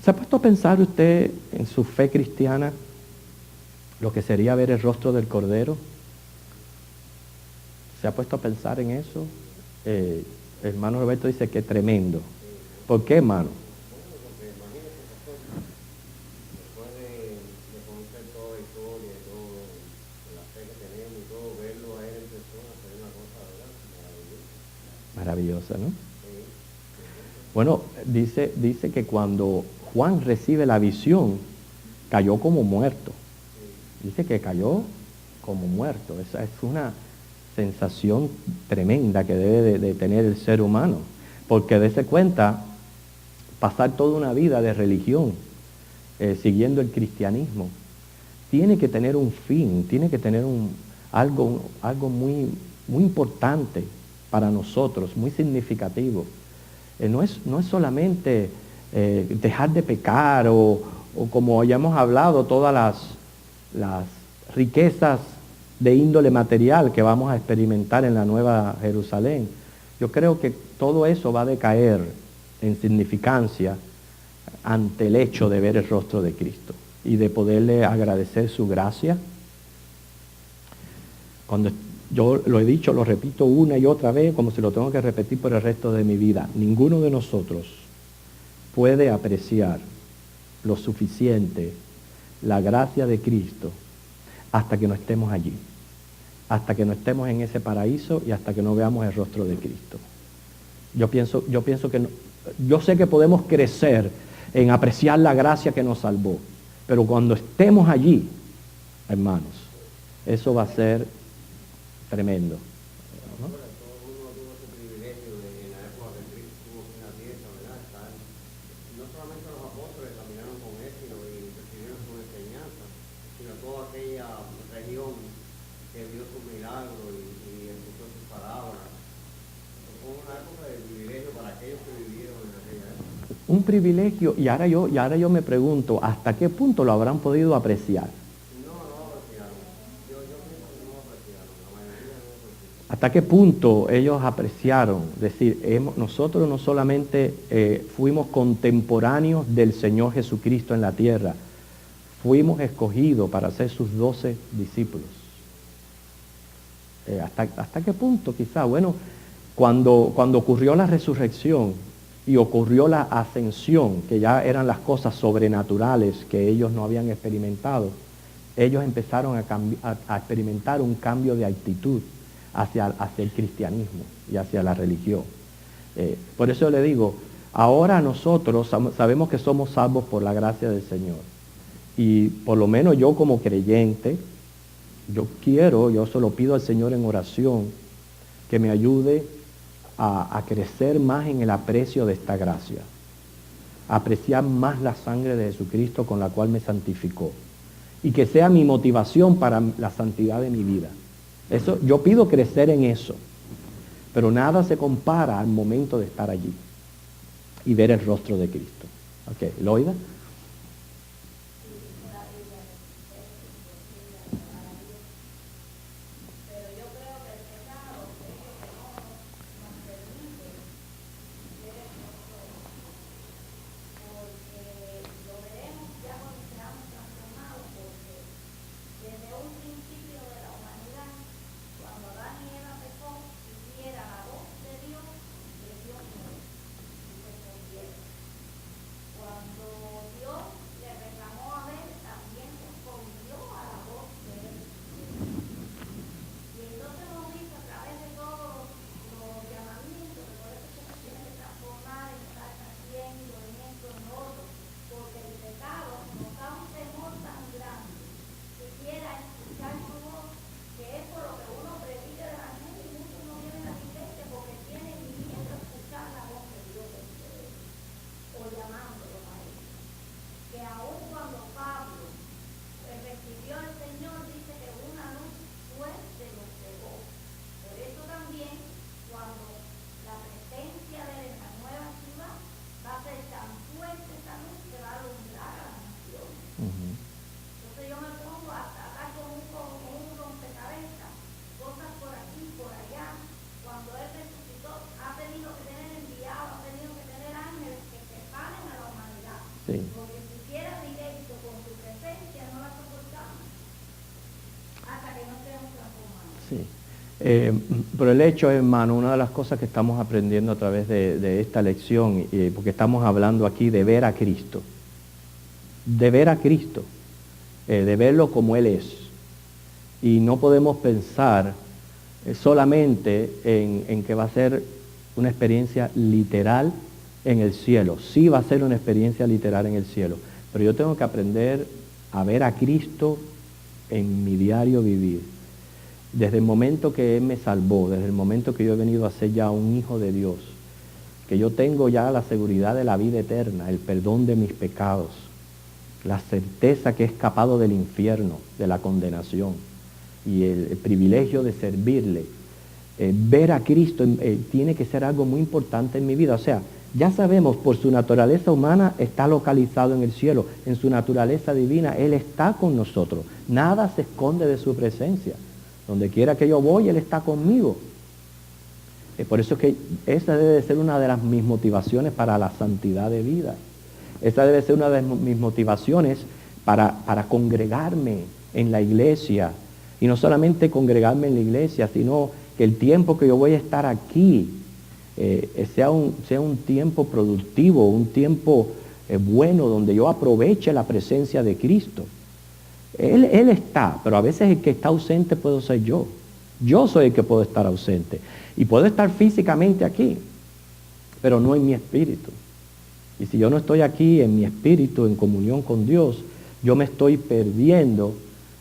¿Se ha puesto a pensar usted en su fe cristiana lo que sería ver el rostro del Cordero? ¿Se ha puesto a pensar en eso? El hermano Roberto dice que tremendo. ¿Por qué, hermano? Porque imagínese, pastor, después de conocer toda la historia y todo, la fe que tenemos y todo, verlo a él en persona sería una cosa, ¿verdad? Maravillosa, ¿no? Bueno, dice que cuando Juan recibe la visión, cayó como muerto. Dice que cayó como muerto. Esa es una sensación tremenda que debe de tener el ser humano. Porque dése cuenta, pasar toda una vida de religión, siguiendo el cristianismo, tiene que tener un fin, tiene que tener algo muy, muy importante para nosotros, muy significativo. No es solamente dejar de pecar o como ya hemos hablado, todas las riquezas de índole material que vamos a experimentar en la Nueva Jerusalén. Yo creo que todo eso va a decaer en significancia ante el hecho de ver el rostro de Cristo y de poderle agradecer su gracia. Cuando yo lo he dicho, lo repito una y otra vez, como si lo tengo que repetir por el resto de mi vida. Ninguno de nosotros puede apreciar lo suficiente la gracia de Cristo hasta que no estemos allí, hasta que no estemos en ese paraíso y hasta que no veamos el rostro de Cristo. Yo pienso que yo sé que podemos crecer en apreciar la gracia que nos salvó, pero cuando estemos allí, hermanos, eso va a ser tremendo, ¿no? Todo el mundo tuvo ese privilegio en la época que Cristo estuvo en la tierra, ¿verdad? No solamente los apóstoles caminaron con él, sino y recibieron su enseñanza, sino toda aquella región que vio su milagro y escuchó sus palabras. Fue una época de privilegio para aquellos que vivieron en aquella época. Un privilegio, y ahora yo me pregunto, ¿hasta qué punto lo habrán podido apreciar? ¿Hasta qué punto ellos apreciaron? Es decir, nosotros no solamente fuimos contemporáneos del Señor Jesucristo en la tierra, fuimos escogidos para ser sus 12 discípulos. ¿Hasta qué punto? Quizá, bueno, cuando ocurrió la resurrección y ocurrió la ascensión, que ya eran las cosas sobrenaturales que ellos no habían experimentado, ellos empezaron a experimentar un cambio de actitud hacia el cristianismo y hacia la religión. Por eso le digo, ahora nosotros sabemos que somos salvos por la gracia del Señor. Y por lo menos yo como creyente, yo se lo pido al Señor en oración, que me ayude a crecer más en el aprecio de esta gracia, a apreciar más la sangre de Jesucristo con la cual me santificó, y que sea mi motivación para la santidad de mi vida. Eso, yo pido crecer en eso, pero nada se compara al momento de estar allí y ver el rostro de Cristo. Ok, Loida. Sí. Porque si quiera directo con su presencia, no la soportamos hasta que no seamos transformados. Sí. Pero el hecho, hermano, una de las cosas que estamos aprendiendo a través de esta lección, porque estamos hablando aquí de ver a Cristo, de ver a Cristo, de verlo como Él es. Y no podemos pensar solamente en que va a ser una experiencia literal en el cielo. Sí va a ser una experiencia literal en el cielo, pero yo tengo que aprender a ver a Cristo en mi diario vivir. Desde el momento que Él me salvó, desde el momento que yo he venido a ser ya un hijo de Dios, que yo tengo ya la seguridad de la vida eterna, el perdón de mis pecados, la certeza que he escapado del infierno, de la condenación, y el privilegio de servirle. Ver a Cristo tiene que ser algo muy importante en mi vida. O sea, ya sabemos, por su naturaleza humana está localizado en el cielo. En su naturaleza divina, Él está con nosotros. Nada se esconde de su presencia. Donde quiera que yo voy, Él está conmigo. Por eso es que esa debe ser una de mis motivaciones para la santidad de vida. Esa debe ser una de mis motivaciones para congregarme en la iglesia. Y no solamente congregarme en la iglesia, sino que el tiempo que yo voy a estar aquí sea un tiempo productivo, un tiempo bueno, donde yo aproveche la presencia de Cristo. Él está, pero a veces el que está ausente puedo ser yo. Yo soy el que puedo estar ausente. Y puedo estar físicamente aquí, pero no en mi espíritu. Y si yo no estoy aquí en mi espíritu, en comunión con Dios, yo me estoy perdiendo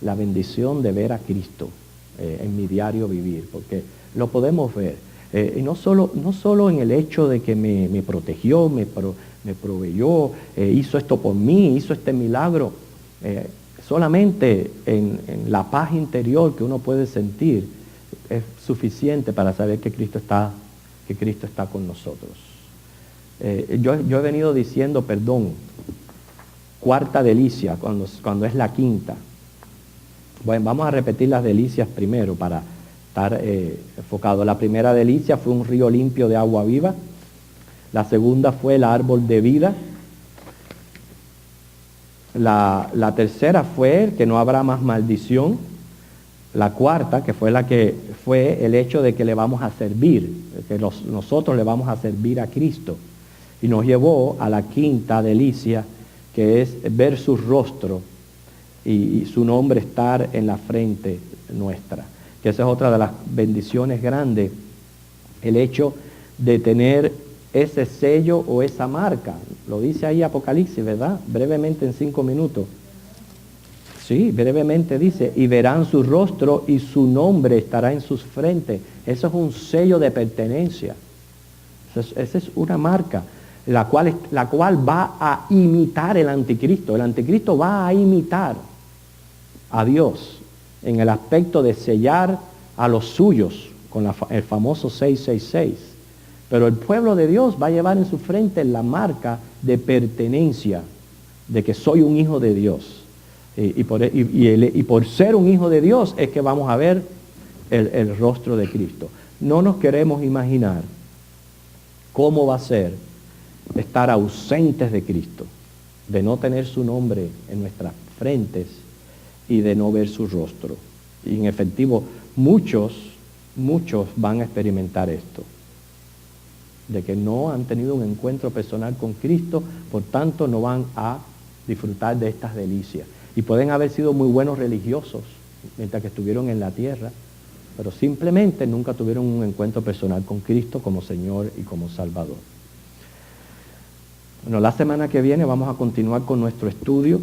la bendición de ver a Cristo en mi diario vivir, porque lo podemos ver. Y no solo en el hecho de que me protegió, me proveyó, hizo esto por mí, hizo este milagro, solamente en la paz interior que uno puede sentir es suficiente para saber que Cristo está con nosotros. Yo he venido diciendo, cuarta delicia, cuando es la quinta. Bueno, vamos a repetir las delicias primero para estar enfocado. La primera delicia fue un río limpio de agua viva. La segunda fue el árbol de vida. La tercera fue que no habrá más maldición. La cuarta, que fue fue el hecho de que le vamos a servir, que nosotros le vamos a servir a Cristo. Y nos llevó a la quinta delicia, que es ver su rostro y su nombre estar en la frente nuestra. Que esa es otra de las bendiciones grandes, el hecho de tener ese sello o esa marca. Lo dice ahí Apocalipsis, ¿verdad? Brevemente en 5 minutos. Sí, brevemente dice, y verán su rostro y su nombre estará en sus frentes. Eso es un sello de pertenencia. Esa es una marca, la cual va a imitar el anticristo. El anticristo va a imitar a Dios en el aspecto de sellar a los suyos con el famoso 666. Pero el pueblo de Dios va a llevar en su frente la marca de pertenencia, de que soy un hijo de Dios. Y por ser un hijo de Dios es que vamos a ver el rostro de Cristo. No nos queremos imaginar cómo va a ser estar ausentes de Cristo, de no tener su nombre en nuestras frentes y de no ver su rostro. Y en efectivo, muchos van a experimentar esto, de que no han tenido un encuentro personal con Cristo, por tanto no van a disfrutar de estas delicias. Y pueden haber sido muy buenos religiosos mientras que estuvieron en la tierra, pero simplemente nunca tuvieron un encuentro personal con Cristo como Señor y como Salvador. Bueno, la semana que viene vamos a continuar con nuestro estudio.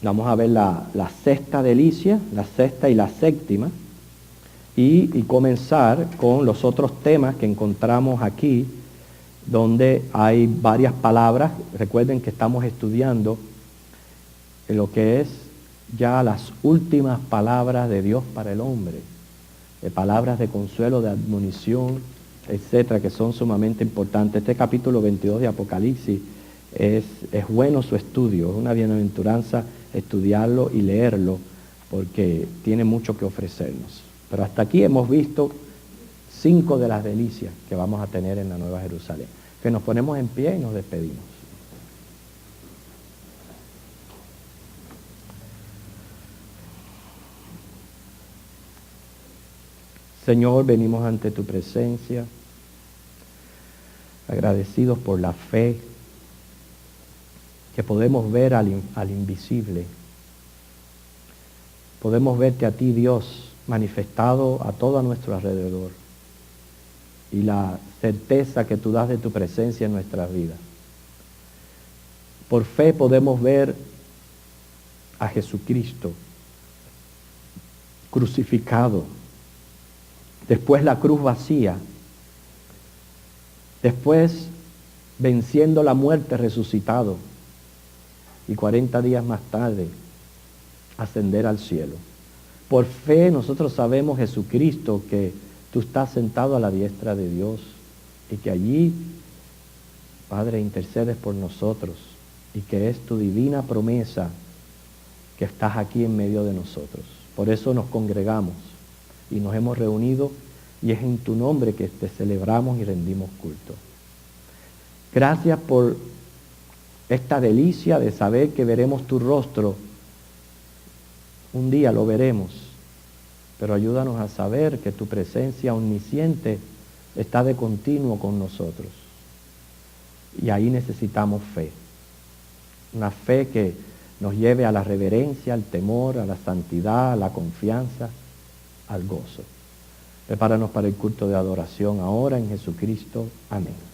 Vamos a ver la sexta delicia, la sexta y la séptima, y comenzar con los otros temas que encontramos aquí, donde hay varias palabras. Recuerden que estamos estudiando lo que es ya las últimas palabras de Dios para el hombre, palabras de consuelo, de admonición, etcétera, que son sumamente importantes. Este capítulo 22 de Apocalipsis es bueno su estudio, es una bienaventuranza estudiarlo y leerlo, porque tiene mucho que ofrecernos. Pero hasta aquí hemos visto 5 de las delicias que vamos a tener en la Nueva Jerusalén. Que nos ponemos en pie y nos despedimos. Señor, venimos ante tu presencia, agradecidos por la fe, que podemos ver al invisible. Podemos verte a ti, Dios, manifestado a todo nuestro alrededor. Y la certeza que tú das de tu presencia en nuestras vidas. Por fe podemos ver a Jesucristo crucificado, después la cruz vacía, después venciendo la muerte resucitado y 40 días más tarde ascender al cielo. Por fe nosotros sabemos, Jesucristo, que tú estás sentado a la diestra de Dios y que allí, Padre, intercedes por nosotros y que es tu divina promesa que estás aquí en medio de nosotros. Por eso nos congregamos y nos hemos reunido y es en tu nombre que te celebramos y rendimos culto. Gracias por esta delicia de saber que veremos tu rostro. Un día lo veremos, pero ayúdanos a saber que tu presencia omnisciente está de continuo con nosotros. Y ahí necesitamos fe. Una fe que nos lleve a la reverencia, al temor, a la santidad, a la confianza, al gozo. Prepáranos para el culto de adoración ahora en Jesucristo. Amén.